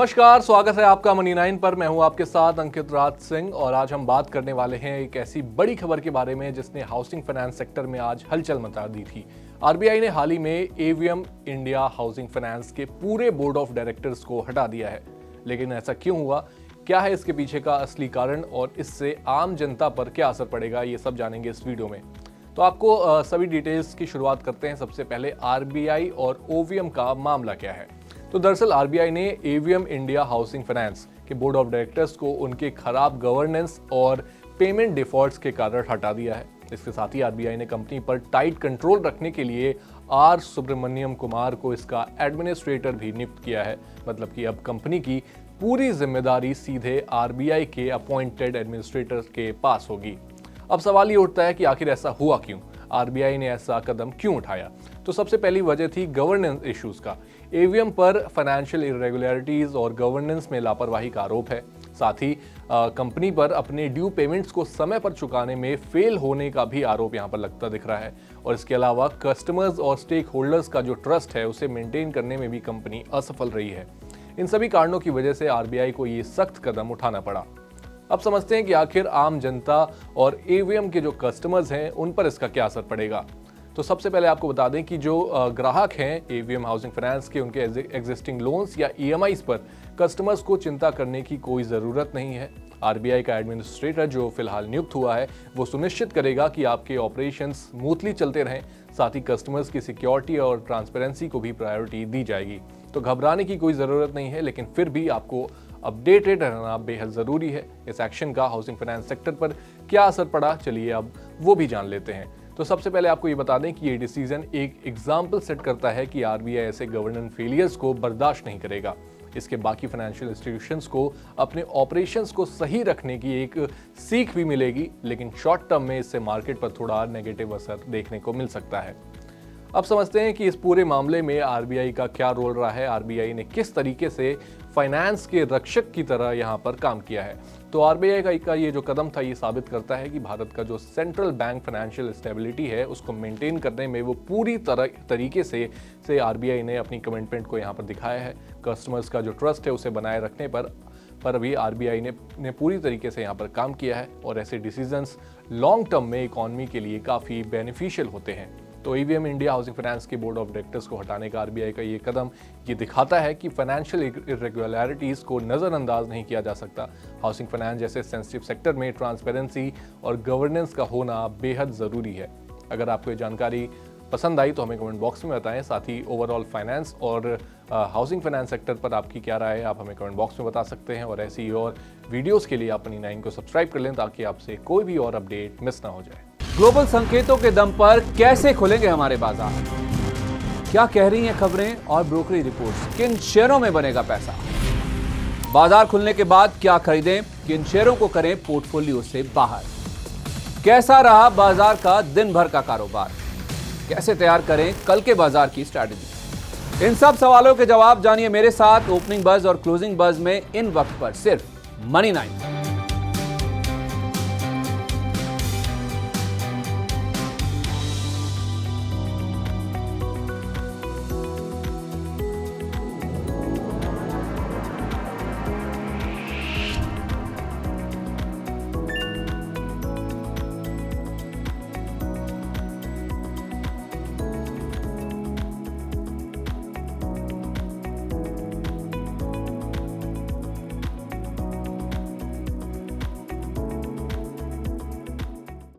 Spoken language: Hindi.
नमस्कार, स्वागत है आपका मनी 9 पर। मैं हूं आपके साथ अंकित राज सिंह और आज हम बात करने वाले हैं एक ऐसी बड़ी खबर के बारे में जिसने हाउसिंग फाइनेंस सेक्टर में आज हलचल मचा दी थी। आरबीआई ने हाल ही में एवीएम इंडिया हाउसिंग फाइनेंस के पूरे बोर्ड ऑफ डायरेक्टर्स को हटा दिया है। लेकिन ऐसा क्यों हुआ, क्या है इसके पीछे का असली कारण और इससे आम जनता पर क्या असर पड़ेगा, ये सब जानेंगे इस वीडियो में। तो आपको सभी डिटेल्स की शुरुआत करते हैं। सबसे पहले आरबीआई और ओवीएम का मामला क्या है। तो दरअसल आरबीआई ने एवीएम इंडिया हाउसिंग फाइनेंस के बोर्ड ऑफ डायरेक्टर्स को उनके खराब गवर्नेंस और पेमेंट डिफॉल्ट्स के कारण हटा दिया है। इसके साथ ही आरबीआई ने कंपनी पर टाइट कंट्रोल रखने के लिए आर सुब्रमण्यम कुमार को इसका एडमिनिस्ट्रेटर भी नियुक्त किया है। मतलब कि अब कंपनी की पूरी जिम्मेदारी सीधे आरबीआई के अपॉइंटेड एडमिनिस्ट्रेटर के पास होगी। अब सवाल ये उठता है कि आखिर ऐसा हुआ क्यों, आरबीआई ने ऐसा कदम क्यों उठाया। तो सबसे पहली वजह थी गवर्नेंस इश्यूज का। एवीएम पर फाइनेंशियल इरेगुलरिटीज और गवर्नेंस में लापरवाही का आरोप है। साथ ही कंपनी पर अपने ड्यू पेमेंट्स को समय पर चुकाने में फेल होने का भी आरोप यहाँ पर लगता दिख रहा है। और इसके अलावा कस्टमर्स और स्टेक होल्डर्स का जो ट्रस्ट है उसे मेंटेन करने में भी कंपनी असफल रही है। इन सभी कारणों की वजह से आरबीआई को ये सख्त कदम उठाना पड़ा। अब समझते हैं कि आखिर आम जनता और एवीएम के जो कस्टमर्स हैं उन पर इसका क्या असर पड़ेगा। तो सबसे पहले आपको बता दें कि जो ग्राहक हैं एवीएम हाउसिंग फाइनेंस के, उनके एग्जिस्टिंग लोन्स या ईएमआईज पर कस्टमर्स को चिंता करने की कोई ज़रूरत नहीं है। आरबीआई का एडमिनिस्ट्रेटर जो फिलहाल नियुक्त हुआ है वो सुनिश्चित करेगा कि आपके ऑपरेशंस स्मूथली चलते रहें। साथ ही कस्टमर्स की सिक्योरिटी और ट्रांसपेरेंसी को भी प्रायोरिटी दी जाएगी। तो घबराने की कोई ज़रूरत नहीं है, लेकिन फिर भी आपको अपडेटेड रहना बेहद ज़रूरी है। इस एक्शन का हाउसिंग फाइनेंस सेक्टर पर क्या असर पड़ा, चलिए अब वो भी जान लेते हैं। तो सबसे पहले आपको ये बता दें कि ये डिसीजन एक एग्जाम्पल सेट करता है कि आरबीआई ऐसे गवर्नेंस फेलियर्स को बर्दाश्त नहीं करेगा। इसके बाकी फाइनेंशियल इंस्टीट्यूशंस को अपने ऑपरेशंस को सही रखने की एक सीख भी मिलेगी, लेकिन शॉर्ट टर्म में इससे मार्केट पर थोड़ा नेगेटिव असर देखने को मिल सकता है। अब समझते हैं कि इस पूरे मामले में आरबीआई का क्या रोल रहा है, आरबीआई ने किस तरीके से फाइनेंस के रक्षक की तरह यहाँ पर काम किया है। तो आरबीआई का ये जो कदम था ये साबित करता है कि भारत का जो सेंट्रल बैंक फाइनेंशियल स्टेबिलिटी है उसको मेंटेन करने में वो पूरी तरीके से आरबीआई ने अपनी कमिटमेंट को यहाँ पर दिखाया है। कस्टमर्स का जो ट्रस्ट है उसे बनाए रखने पर भी आरबीआई ने पूरी तरीके से यहाँ पर काम किया है और ऐसे डिसीजंस लॉन्ग टर्म में इकॉनमी के लिए काफ़ी बेनिफिशियल होते हैं। तो एवीएम इंडिया हाउसिंग फाइनेंस के बोर्ड ऑफ डायरेक्टर्स को हटाने का आरबीआई का ये कदम ये दिखाता है कि फाइनेंशियल इरेगुलरिटीज़ को नज़रअंदाज नहीं किया जा सकता। हाउसिंग फाइनेंस जैसे सेंसिटिव सेक्टर में ट्रांसपेरेंसी और गवर्नेंस का होना बेहद ज़रूरी है। अगर आपको ये जानकारी पसंद आई तो हमें कमेंट बॉक्स में बताएं। साथ ही ओवरऑल फाइनेंस और हाउसिंग फाइनेंस सेक्टर पर आपकी क्या राय है, आप हमें कमेंट बॉक्स में बता सकते हैं। और ऐसी और वीडियोज़ के लिए आप मनी 9 को सब्सक्राइब कर लें ताकि आपसे कोई भी और अपडेट मिस ना हो जाए। ग्लोबल संकेतों के दम पर कैसे खुलेंगे हमारे बाजार, क्या कह रही हैं खबरें और ब्रोकरी रिपोर्ट्स, किन शेयरों में बनेगा पैसा, बाजार खुलने के बाद क्या खरीदें, किन शेयरों को करें पोर्टफोलियो से बाहर, कैसा रहा बाजार का दिन भर का कारोबार, कैसे तैयार करें कल के बाजार की स्ट्रैटेजी। इन सब सवालों के जवाब जानिए मेरे साथ ओपनिंग बज और क्लोजिंग बज में इन वक्त पर सिर्फ मनी 9।